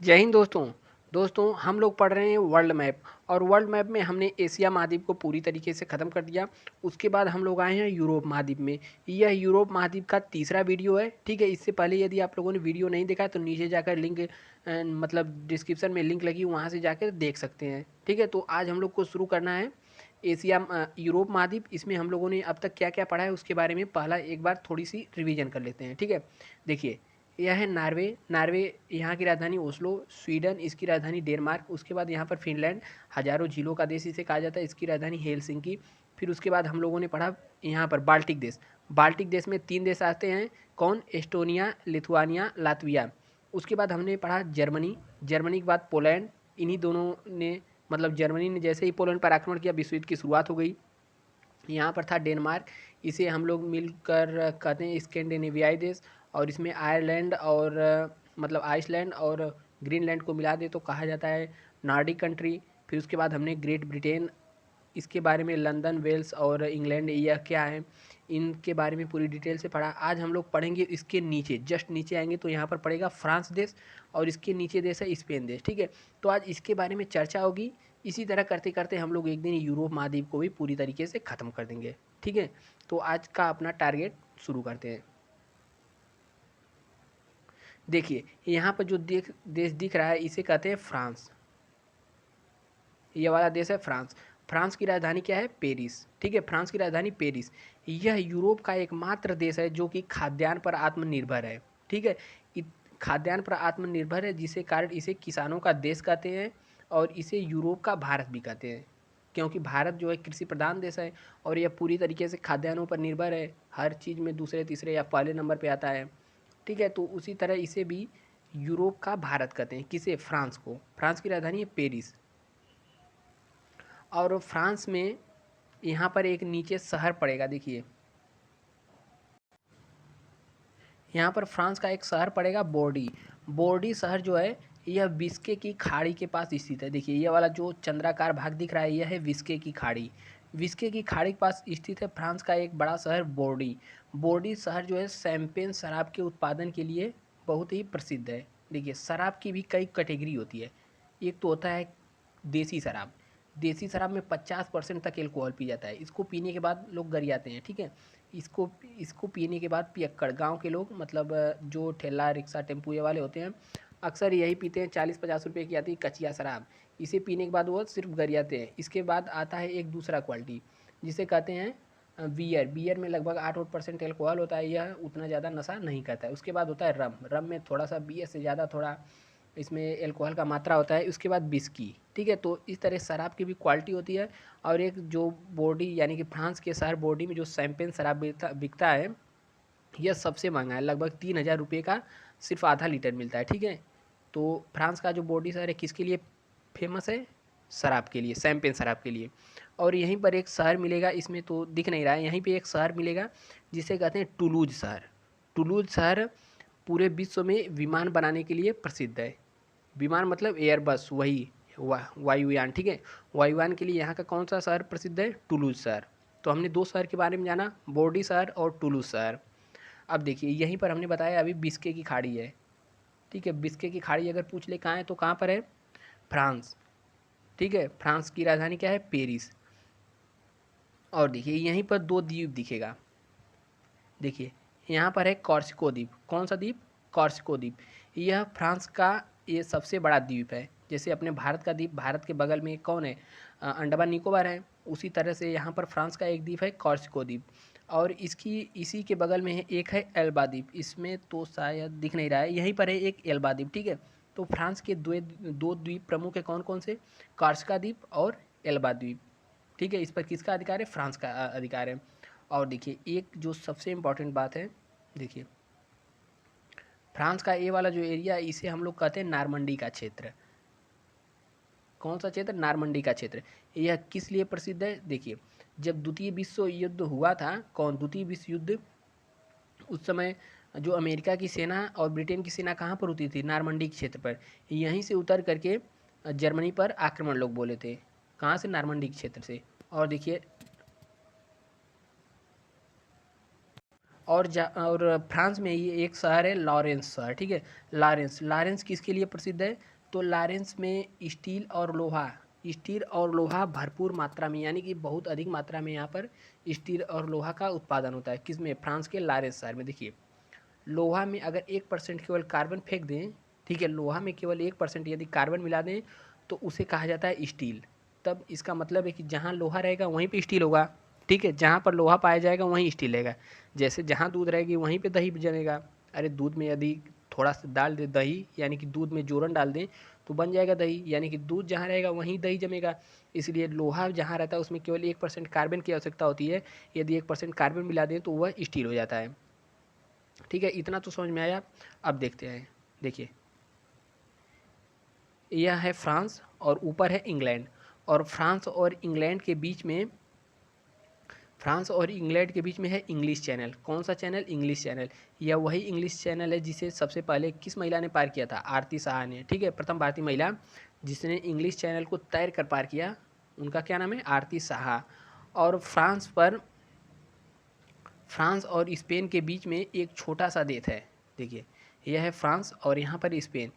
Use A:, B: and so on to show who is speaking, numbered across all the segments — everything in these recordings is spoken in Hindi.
A: जय हिंद दोस्तों हम लोग पढ़ रहे हैं वर्ल्ड मैप। और वर्ल्ड मैप में हमने एशिया महाद्वीप को पूरी तरीके से ख़त्म कर दिया। उसके बाद हम लोग आए हैं यूरोप महाद्वीप में। यह यूरोप महाद्वीप का तीसरा वीडियो है, ठीक है। इससे पहले यदि आप लोगों ने वीडियो नहीं देखा है तो नीचे जाकर लिंक मतलब डिस्क्रिप्शन में लिंक लगी, वहाँ से जाकर देख सकते हैं, ठीक है। तो आज हम लोग को शुरू करना है यूरोप महाद्वीप। इसमें हम लोगों ने अब तक क्या क्या पढ़ा है उसके बारे में पहला एक बार थोड़ी सी रिवीजन कर लेते हैं, ठीक है। देखिए, यह है नार्वे यहाँ की राजधानी ओस्लो। स्वीडन इसकी राजधानी डेनमार्क। उसके बाद यहाँ पर फिनलैंड, हजारों झीलों का देश इसे कहा जाता है, इसकी राजधानी हेलसिंकी। फिर उसके बाद हम लोगों ने पढ़ा यहाँ पर बाल्टिक देश। बाल्टिक देश में 3 देश आते हैं, कौन? Estonia, Lithuania, Latvia. उसके बाद हमने पढ़ा जर्मनी। जर्मनी के बाद पोलैंड। इन्हीं दोनों ने मतलब जर्मनी ने जैसे ही पोलैंड पर आक्रमण किया, विश्व युद्ध की शुरुआत हो गई। यहाँ पर था डेनमार्क। इसे हम लोग मिलकर कहते हैं स्कैंडिनेवियाई देश। और इसमें आयरलैंड और मतलब आइसलैंड और ग्रीनलैंड को मिला दे तो कहा जाता है नॉर्डिक कंट्री। फिर उसके बाद हमने ग्रेट ब्रिटेन, इसके बारे में लंदन, वेल्स और इंग्लैंड यह क्या है, इनके बारे में पूरी डिटेल से पढ़ा। आज हम लोग पढ़ेंगे इसके नीचे, जस्ट नीचे आएंगे तो यहाँ पर पड़ेगा फ्रांस देश, और इसके नीचे देश है स्पेन देश, ठीक है। तो आज इसके बारे में चर्चा होगी। इसी तरह करते करते हम लोग एक दिन यूरोप महाद्वीप को भी पूरी तरीके से ख़त्म कर देंगे, ठीक है। तो आज का अपना टारगेट शुरू करते हैं। देखिए, यहाँ पर जो देश दिख रहा है इसे कहते हैं फ्रांस। ये वाला देश है फ्रांस। फ्रांस की राजधानी क्या है? पेरिस, ठीक है। फ्रांस की राजधानी पेरिस। यह यूरोप का एकमात्र देश है जो कि खाद्यान्न पर आत्मनिर्भर है, ठीक है। खाद्यान्न पर आत्मनिर्भर है, जिसके कारण इसे किसानों का देश कहते हैं, और इसे यूरोप का भारत भी कहते हैं, क्योंकि भारत जो है कृषि प्रधान देश है और यह पूरी तरीके से खाद्यान्नों पर निर्भर है। हर चीज़ में दूसरे तीसरे या पहले नंबर पे आता है, ठीक है। तो उसी तरह इसे भी यूरोप का भारत कहते हैं। किसे? फ्रांस को। फ्रांस की राजधानी है पेरिस। और फ्रांस में यहाँ पर एक नीचे शहर पड़ेगा, देखिए यहाँ पर फ्रांस का एक शहर पड़ेगा बोर्डी। बोर्डी शहर जो है यह विस्के की खाड़ी के पास स्थित है। देखिए ये वाला जो चंद्राकार भाग दिख रहा है यह है विस्के की खाड़ी। विस्के की खाड़ी के पास स्थित है फ्रांस का एक बड़ा शहर बोर्डी। बोर्डी शहर जो है शैंपेन शराब के उत्पादन के लिए बहुत ही प्रसिद्ध है। देखिए शराब की भी कई कैटेगरी होती है। एक तो होता है देसी शराब। देसी शराब में 50% तक एल्कोहल पी जाता है। इसको पीने के बाद लोग गरियाते हैं, ठीक है। इसको इसको पीने के बाद पियक्कड़ गांव के लोग मतलब जो ठेला रिक्शा टेम्पू ये वाले होते हैं अक्सर यही पीते हैं। 40-50 रुपये की आती है कचिया शराब। इसे पीने के बाद वो सिर्फ गरियाते हैं। इसके बाद आता है एक दूसरा क्वालिटी जिसे कहते हैं बियर। बियर में लगभग 8% एल्कोहल होता है, यह उतना ज़्यादा नशा नहीं करता है। उसके बाद होता है रम। रम में थोड़ा सा बियर से ज़्यादा थोड़ा इसमें एल्कोहल का मात्रा होता है। उसके बाद विस्की, ठीक है। तो इस तरह शराब की भी क्वालिटी होती है। और एक जो बोर्डी यानी कि फ्रांस के शहर बोर्डी में जो शैंपेन शराब बिकता है यह सबसे महंगा है। लगभग 3,000 रुपये का सिर्फ आधा लीटर मिलता है, ठीक है। तो फ्रांस का जो बोर्डी शहर है किसके लिए फेमस है? शराब के लिए, शैंपेन शराब के लिए। और यहीं पर एक शहर मिलेगा, इसमें तो दिख नहीं रहा है, यहीं पे एक शहर मिलेगा जिसे कहते हैं टुलूज शहर। टुलूज शहर पूरे विश्व में विमान बनाने के लिए प्रसिद्ध है। विमान मतलब एयरबस, वही वायुयान, ठीक है। वायुयान के लिए यहाँ का कौन सा शहर प्रसिद्ध है? टुलूज शहर। तो हमने दो शहर के बारे में जाना, बोर्डी शहर और टुलूज शहर। अब देखिए यहीं पर हमने बताया अभी बिस्के की खाड़ी है, ठीक है। बिस्के की खाड़ी अगर पूछ ले कहाँ है तो कहाँ पर है? फ्रांस, ठीक है। फ्रांस की राजधानी क्या है? पेरिस। और देखिए यहीं पर दो द्वीप दिखेगा। देखिए यहाँ पर है कॉर्सिको द्वीप। कौन सा द्वीप? कॉर्सिको द्वीप। यह फ्रांस का ये सबसे बड़ा द्वीप है। जैसे अपने भारत का द्वीप, भारत के बगल में कौन है? अंडमान निकोबार है। उसी तरह से यहाँ पर फ्रांस का एक द्वीप है कॉर्सिको द्वीप। और इसकी इसी के बगल में है एक है एल्बा द्वीप। इसमें तो शायद दिख नहीं रहा है, यहीं पर है एक एल्बा द्वीप, ठीक है। तो फ्रांस के दो द्वीप प्रमुख है, कौन कौन से? कॉर्सिका द्वीप और एल्बा द्वीप, ठीक है। इस पर किसका अधिकार है? फ्रांस का अधिकार है। और देखिए एक जो सबसे इम्पॉर्टेंट बात है, देखिए फ्रांस का ये वाला जो एरिया है इसे हम लोग कहते हैं नारमंडी का क्षेत्र। कौन सा क्षेत्र? नारमंडी का क्षेत्र। यह किस लिए प्रसिद्ध है? देखिए जब द्वितीय विश्व युद्ध हुआ था, कौन? द्वितीय विश्व युद्ध, उस समय जो अमेरिका की सेना और ब्रिटेन की सेना कहाँ पर उतरी थी? नारमंडी क्षेत्र पर। यहीं से उतर करके जर्मनी पर आक्रमण लोग बोले थे। कहाँ से? नारमंडी क्षेत्र से। और देखिए और फ्रांस में ही एक शहर है लॉरेंस शहर, ठीक है। लॉरेंस किसके लिए प्रसिद्ध है? तो लॉरेंस में स्टील और लोहा भरपूर मात्रा में, यानी कि बहुत अधिक मात्रा में यहाँ पर स्टील और लोहा का उत्पादन होता है। किसमें? फ्रांस के लॉरेंस शहर में। देखिए, लोहा में अगर 1% केवल कार्बन फेंक दें, ठीक है, लोहा में केवल 1% यदि कार्बन मिला दें तो उसे कहा जाता है स्टील। तब इसका मतलब है कि जहाँ लोहा रहेगा वहीं पे स्टील होगा, ठीक है। जहाँ पर लोहा पाया जाएगा वहीं स्टील रहेगा। जैसे जहाँ दूध रहेगी वहीं पे दही जमेगा। अरे दूध में यदि थोड़ा सा डाल दे दही, यानी कि दूध में जोरन डाल दें तो बन जाएगा दही, यानी कि दूध जहाँ रहेगा वहीं दही जमेगा। इसलिए लोहा जहाँ रहता है उसमें केवल 1% कार्बन की आवश्यकता होती है। यदि 1% कार्बन मिला दें तो वह स्टील हो जाता है, ठीक है। इतना तो समझ में आया। अब देखते हैं, देखिए, यह है फ्रांस और ऊपर है इंग्लैंड। और फ्रांस और इंग्लैंड के बीच में है इंग्लिश चैनल। कौन सा चैनल? English channel. यह वही इंग्लिश चैनल है जिसे सबसे पहले किस महिला ने पार किया था? आरती शाह ने, ठीक है। प्रथम भारतीय महिला जिसने इंग्लिश चैनल को तैर कर पार किया, उनका क्या नाम है? आरती शाह। और फ्रांस और स्पेन के बीच में एक छोटा सा देश है। देखिए, यह है फ्रांस और यहाँ पर स्पेन।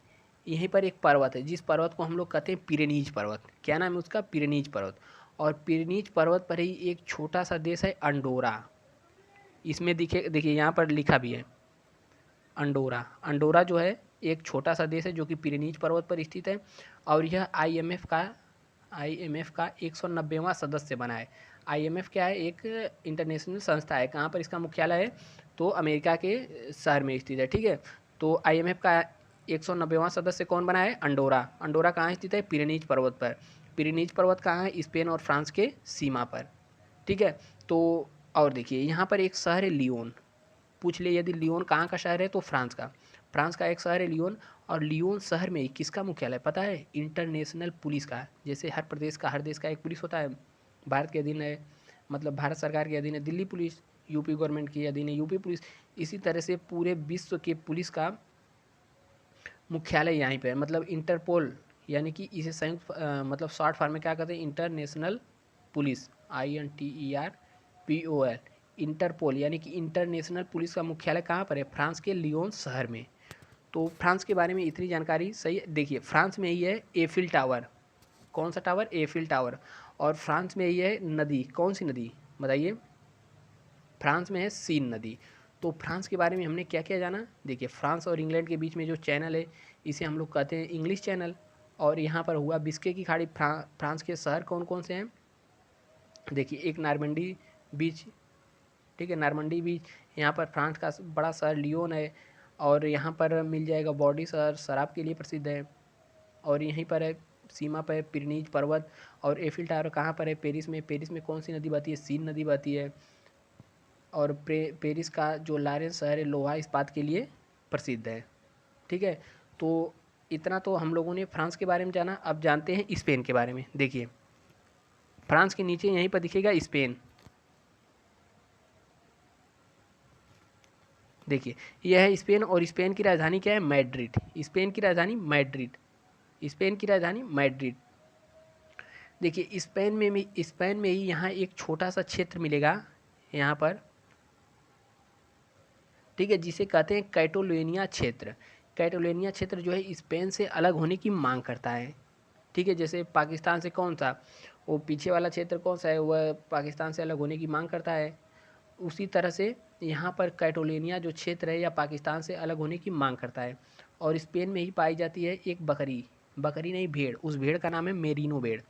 A: यहीं पर एक पर्वत है जिस पर्वत को हम लोग कहते हैं पिरेनीज पर्वत। क्या नाम है उसका? पिरेनीज पर्वत। और पिरेनीज पर्वत पर ही एक छोटा सा देश है अंडोरा। इसमें देखिए यहाँ पर लिखा भी है अंडोरा। अंडोरा जो है एक छोटा सा देश है जो कि पिरेनीज पर्वत पर स्थित है। और यह आईएमएफ का 190वां सदस्य बना है। आईएमएफ क्या है? एक इंटरनेशनल संस्था है। कहाँ पर इसका मुख्यालय है? तो अमेरिका के शहर में स्थित है, ठीक है। तो आईएमएफ का 190वां सदस्य कौन बना है? अंडोरा। अंडोरा कहाँ स्थित है? पिरेनीज पर्वत पर। पिरेनीज पर्वत कहाँ है? स्पेन और फ्रांस के सीमा पर, ठीक है। तो और देखिए यहाँ पर एक शहर है लियोन। पूछ ले यदि लियोन कहाँ का शहर है तो फ्रांस का एक शहर है लियोन। और लियोन शहर में किसका मुख्यालय पता है? इंटरनेशनल पुलिस का। जैसे हर प्रदेश का, हर देश का एक पुलिस होता है, भारत के अधीन है, मतलब भारत सरकार के अधीन है दिल्ली पुलिस, यूपी गवर्नमेंट के अधीन है यूपी पुलिस। इसी तरह से पूरे विश्व के पुलिस का मुख्यालय यहीं पर है, मतलब इंटरपोल, यानी कि इसे संयुक्त मतलब शॉर्ट फॉर्म में क्या कहते हैं? इंटरनेशनल पुलिस, INTERPOL, इंटरपोल, यानी कि इंटरनेशनल पुलिस का मुख्यालय कहाँ पर है? फ्रांस के लियोन शहर में। तो फ्रांस के बारे में इतनी जानकारी सही है। देखिए, फ्रांस में ही है एफिल टावर। कौन सा टावर? Eiffel tower. और फ्रांस में ही है नदी। कौन सी नदी बताइए? फ्रांस में है सीन नदी। तो फ्रांस के बारे में हमने क्या क्या जाना? देखिए, फ्रांस और इंग्लैंड के बीच में जो चैनल है इसे हम लोग कहते हैं इंग्लिश चैनल। और यहाँ पर हुआ बिस्के की खाड़ी। फ्रांस के शहर कौन कौन से हैं? देखिए, एक नॉर्मंडी बीच, ठीक है, नॉर्मंडी बीच। यहाँ पर फ्रांस का बड़ा शहर लियोन है। और यहाँ पर मिल जाएगा बॉडी शहर, शराब के लिए प्रसिद्ध है। और यहीं पर है सीमा पर पिरेनीज पर्वत। और एफिल टावर कहाँ पर है? पेरिस में। पेरिस में कौन सी नदी बहती है? सीन नदी बहती है। और पेरिस का जो लॉरेंस शहर है लोहा इस्पात के लिए प्रसिद्ध है, ठीक है। तो इतना तो हम लोगों ने फ्रांस के बारे में जाना। अब जानते हैं स्पेन के बारे में। देखिए, फ्रांस के नीचे यहीं पर दिखेगा स्पेन। देखिए, यह है स्पेन और स्पेन की राजधानी क्या है? मैड्रिड। स्पेन की राजधानी मैड्रिड। स्पेन की राजधानी मैड्रिड। देखिए, स्पेन में ही यहाँ एक छोटा सा क्षेत्र मिलेगा यहाँ पर, ठीक है, जिसे कहते हैं कैटोलोनिया क्षेत्र। कैटोलोनिया क्षेत्र जो है स्पेन से अलग होने की मांग करता है, ठीक है। जैसे पाकिस्तान से कौन सा, वो पीछे वाला क्षेत्र कौन सा है, वह पाकिस्तान से अलग होने की मांग करता है। उसी तरह से यहाँ पर कैटोलोनिया जो क्षेत्र है या पाकिस्तान से अलग होने की मांग करता है। और स्पेन में ही पाई जाती है एक बकरी नहीं, भेड़। उस भेड़ का नाम है मेरिनो भेड़।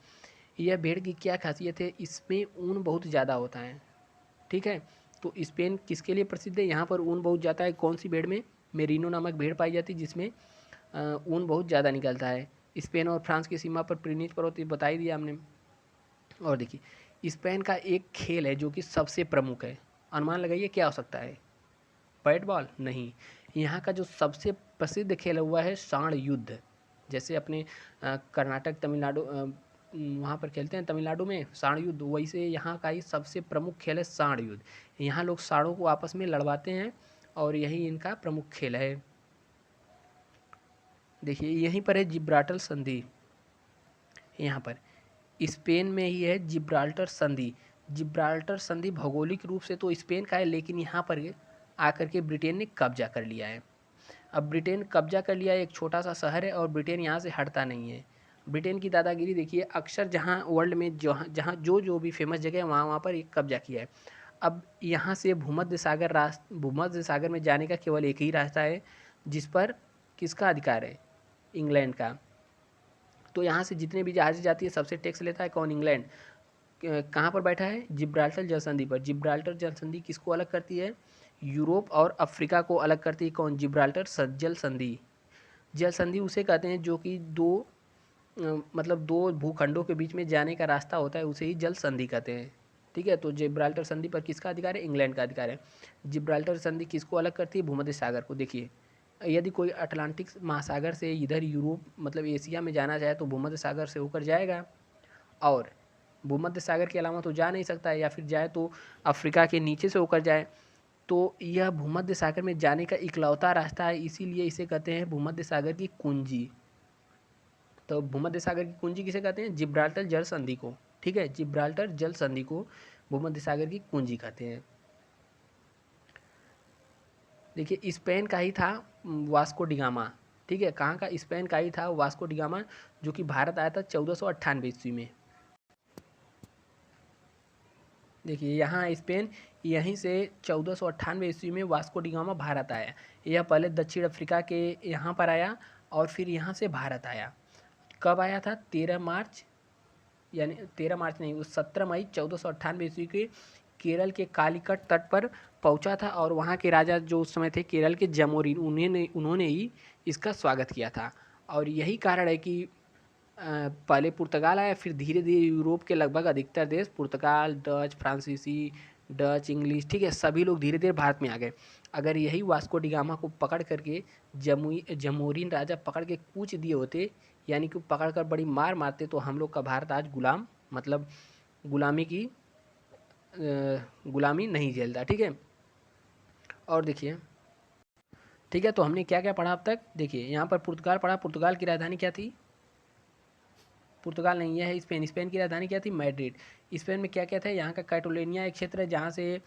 A: यह भेड़ की क्या खासियत है? इसमें ऊन बहुत ज़्यादा होता है, ठीक है। तो स्पेन किसके लिए प्रसिद्ध है? यहाँ पर ऊन बहुत ज़्यादा है। कौन सी भेड़ में? मेरिनो नामक भेड़ पाई जाती है जिसमें ऊन बहुत ज़्यादा निकलता है। स्पेन और फ्रांस की सीमा पर पिरेनीज पर्वत बता ही दिया हमने। और देखिए, स्पेन का एक खेल है जो कि सबसे प्रमुख है। अनुमान लगाइए क्या हो सकता है? बैट बॉल नहीं। यहाँ का जो सबसे प्रसिद्ध खेल हुआ है सांड युद्ध। जैसे अपने कर्नाटक, तमिलनाडु, वहाँ पर खेलते हैं तमिलनाडु में सांड युद्ध, वैसे यहाँ का ही सबसे प्रमुख खेल है सांड युद्ध। यहाँ लोग सांडों को आपस में लड़वाते हैं और यही इनका प्रमुख खेल है। देखिए, यहीं पर है जिब्राल्टर संधि। यहाँ पर स्पेन में ही है जिब्राल्टर संधि। जिब्राल्टर संधि भौगोलिक रूप से तो स्पेन का है, लेकिन यहाँ पर आकर के ब्रिटेन ने कब्जा कर लिया है। अब ब्रिटेन कब्जा कर लिया है, एक छोटा सा शहर है और ब्रिटेन यहाँ से हटता नहीं है। ब्रिटेन की दादागिरी देखिए, अक्सर जहाँ वर्ल्ड में जहाँ जहाँ जो भी फेमस जगह है वहाँ वहाँ पर एक कब्जा किया है। अब यहाँ से भूमध्य सागर में जाने का केवल एक ही रास्ता है, जिस पर किसका अधिकार है? इंग्लैंड का। तो यहाँ से जितने भी जहाज़ें जाती है सबसे टैक्स लेता है कौन? इंग्लैंड। कहाँ पर बैठा है? जिब्राल्टर जलसंधि पर। जिब्राल्टर जलसंधि किसको अलग करती है? यूरोप और अफ्रीका को अलग करती है कौन? जिब्राल्टर जल संधि। जल संधि उसे कहते हैं जो कि मतलब दो भूखंडों के बीच में जाने का रास्ता होता है, उसे ही जल संधि कहते हैं। ठीक है, तो जिब्राल्टर संधि पर किसका अधिकार है? इंग्लैंड का अधिकार है। जिब्राल्टर संधि किसको अलग करती है? भूमध्य सागर को। देखिए, यदि कोई अटलांटिक महासागर से इधर यूरोप मतलब एशिया में जाना चाहे तो भूमध्य सागर से होकर जाएगा, और भूमध्य सागर के अलावा तो जा नहीं सकता है, या फिर जाए तो अफ्रीका के नीचे से होकर जाए। तो यह भूमध्य सागर में जाने का इकलौता रास्ता है, इसीलिए इसे कहते हैं भूमध्य सागर की कुंजी। तो भूमध्य सागर की कुंजी किसे कहते हैं? जिब्राल्टर जल संधि को। ठीक है, जिब्राल्टर जल संधि को भूमध्य सागर की कुंजी कहते हैं। देखिए, स्पेन का ही था वास्को डिगामा। ठीक है, कहाँ का? स्पेन का ही था वास्को डिगामा, जो कि भारत आया था 1498 ईस्वी में। देखिए, यहाँ स्पेन, यहीं से 1498 ईस्वी में वास्को डिगामा भारत आया। यह पहले दक्षिण अफ्रीका के यहाँ पर आया और फिर यहाँ से भारत आया। कब आया था? 13 मार्च, यानी 13 मार्च नहीं, उस 17 मई 1498 ईस्वी के केरल के कालीकट तट पर पहुंचा था, और वहाँ के राजा जो उस समय थे केरल के जमोरिन, उन्होंने ही इसका स्वागत किया था। और यही कारण है कि पहले पुर्तगाल आया, फिर धीरे धीरे यूरोप के लगभग अधिकतर देश, पुर्तगाल, डच, फ्रांसीसी, डच, इंग्लिश, ठीक है, सभी लोग धीरे धीरे भारत में आ गए। अगर यही वास्को डिगामा को पकड़ करके जमोरिन राजा पकड़ के कूच दिए होते, यानी कि पकड़ कर बड़ी मार मारते, तो हम लोग का भारत आज गुलाम, मतलब गुलामी नहीं झेलता। ठीक है, और देखिए, ठीक है, तो हमने क्या क्या पढ़ा अब तक? देखिए, यहाँ पर पुर्तगाल पढ़ा। पुर्तगाल की राजधानी क्या थी? पुर्तगाल नहीं, यह है स्पेन। स्पेन की राजधानी क्या थी? मैड्रिड। स्पेन में क्या क्या था? यहाँ का कैटोलेनिया एक क्षेत्र है, जहाँ से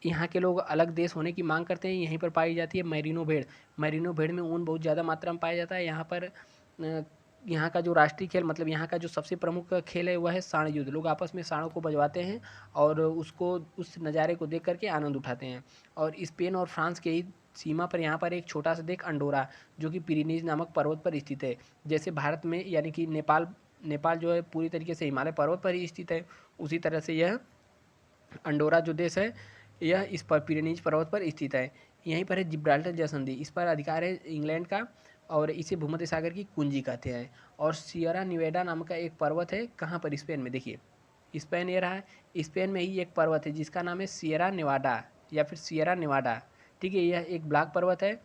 A: यहाँ के लोग अलग देश होने की मांग करते हैं। यहीं पर पाई जाती है मैरिनो भेड़। मैरिनो भेड़ में ऊन बहुत ज़्यादा मात्रा में पाया जाता है। यहाँ पर यहाँ का जो राष्ट्रीय खेल, मतलब यहाँ का जो सबसे प्रमुख खेल है, वह है साण युद्ध। लोग आपस में साणों को बजवाते हैं और उस नज़ारे को देख करके आनंद उठाते हैं। और स्पेन और फ्रांस के ही सीमा पर यहाँ पर एक छोटा सा देश अंडोरा, जो कि पिरेनीज नामक पर्वत पर स्थित है। जैसे भारत में, यानी कि नेपाल जो है पूरी तरीके से हिमालय पर्वत पर ही स्थित है, उसी तरह से यह अंडोरा जो देश है, यह इस पर पिरेनीज पर्वत पर स्थित है। यहीं पर है जिब्राल्टर जलसंधि, इस पर अधिकार है इंग्लैंड का, और इसे भूमध्य सागर की कुंजी कहते हैं। और सियरा निवेडा नाम का एक पर्वत है, कहाँ पर? स्पेन में। देखिए, स्पेन ये रहा है, स्पेन में ही एक पर्वत है जिसका नाम है सियरा नेवाडा, या फिर सियरा नेवाडा। ठीक है, यह एक ब्लैक पर्वत है।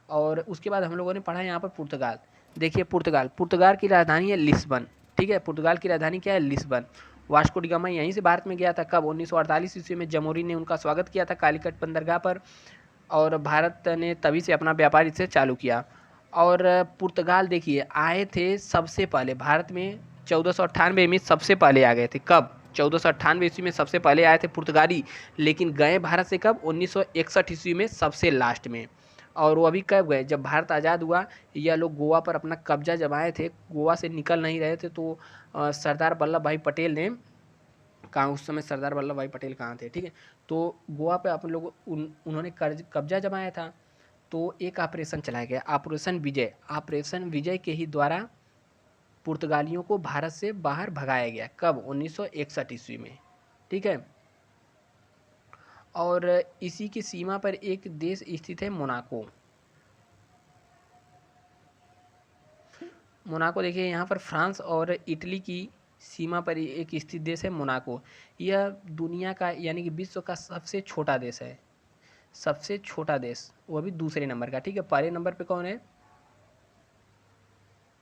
A: और उसके बाद हम लोगों ने पढ़ा यहाँ पर पुर्तगाल। देखिए, पुर्तगाल की राजधानी है लिस्बन। ठीक है, पुर्तगाल की राजधानी क्या है? लिस्बन। वास्को डी गामा यहीं से भारत में गया था। कब? 1948 ईस्वी में जमोरी ने उनका स्वागत किया था कालीकट बंदरगाह पर, और भारत ने तभी से अपना व्यापार इससे चालू किया। और पुर्तगाल देखिए आए थे सबसे पहले भारत में 1498 में, सबसे पहले आ गए थे। कब? 1498 ईस्वी में सबसे पहले आए थे पुर्तगाली, लेकिन गए भारत से कब? 1961 ईस्वी में, सबसे लास्ट में। और वो अभी कब गए? जब भारत आज़ाद हुआ। यह लोग गोवा पर अपना कब्जा जमाए थे, गोवा से निकल नहीं रहे थे, तो सरदार वल्लभ भाई पटेल ने, कहाँ उस समय सरदार वल्लभ भाई पटेल कहाँ थे? ठीक है, तो गोवा पे अपन लोग उन्होंने कब्जा जमाया था। तो एक ऑपरेशन चलाया गया, ऑपरेशन विजय। ऑपरेशन विजय के ही द्वारा पुर्तगालियों को भारत से बाहर भगाया गया। कब? 1961 ईस्वी में। ठीक है, और इसी की सीमा पर एक देश स्थित है, मोनाको। मोनाको देखिए, यहाँ पर फ्रांस और इटली की सीमा पर एक स्थित देश है मोनाको। यह दुनिया का, यानी कि विश्व का सबसे छोटा देश है। सबसे छोटा देश, वो भी दूसरे नंबर का। ठीक है, पहले नंबर पे कौन है?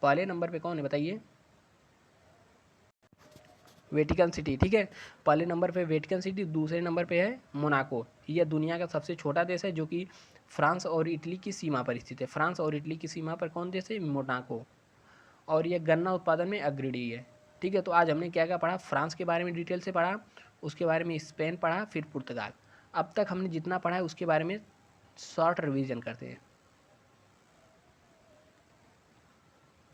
A: पहले नंबर पे कौन है बताइए? Vatican city. ठीक है, पहले नंबर पे वेटिकन सिटी, दूसरे नंबर पे है मोनाको। यह दुनिया का सबसे छोटा देश है, जो कि फ्रांस और इटली की सीमा पर स्थित है। फ्रांस और इटली की सीमा पर कौन देश है? मोनाको। और यह गन्ना उत्पादन में अग्रणी है। ठीक है, तो आज हमने क्या क्या पढ़ा? फ्रांस के बारे में डिटेल से पढ़ा, उसके बारे में स्पेन पढ़ा, फिर पुर्तगाल। अब तक हमने जितना पढ़ा है उसके बारे में शॉर्ट रिवीजन करते हैं।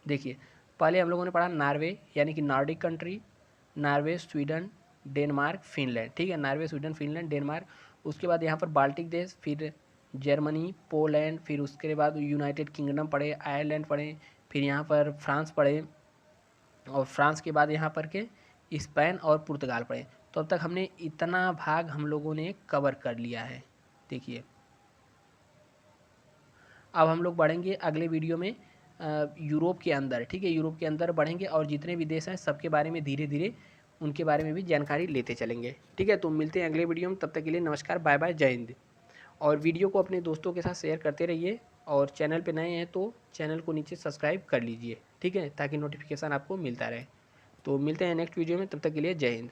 A: देखिए, पहले हम लोगों ने पढ़ा नॉर्वे यानी कि Nordic country, Norway, Sweden, Denmark, Finland. ठीक है, नॉर्वे, स्वीडन, फिनलैंड, डेनमार्क। उसके बाद यहाँ पर बाल्टिक देश, फिर जर्मनी, पोलैंड, फिर उसके बाद यूनाइटेड किंगडम पढ़े, आयरलैंड पढ़े, फिर यहाँ पर फ्रांस पढ़े, और फ्रांस के बाद यहाँ पर के स्पेन और पुर्तगाल पढ़े। तो अब तक हमने इतना भाग हम लोगों ने कवर कर लिया है। देखिए, अब हम लोग बढ़ेंगे अगले वीडियो में यूरोप के अंदर। ठीक है, यूरोप के अंदर बढ़ेंगे और जितने भी देश हैं सबके बारे में धीरे धीरे उनके बारे में भी जानकारी लेते चलेंगे। ठीक है, तो मिलते हैं अगले वीडियो में, तब तक के लिए नमस्कार, बाय बाय, जय हिंद। और वीडियो को अपने दोस्तों के साथ शेयर करते रहिए, और चैनल पे नए हैं तो चैनल को नीचे सब्सक्राइब कर लीजिए। ठीक है, ताकि नोटिफिकेशन आपको मिलता रहे। तो मिलते हैं नेक्स्ट वीडियो में, तब तक के लिए जय हिंद।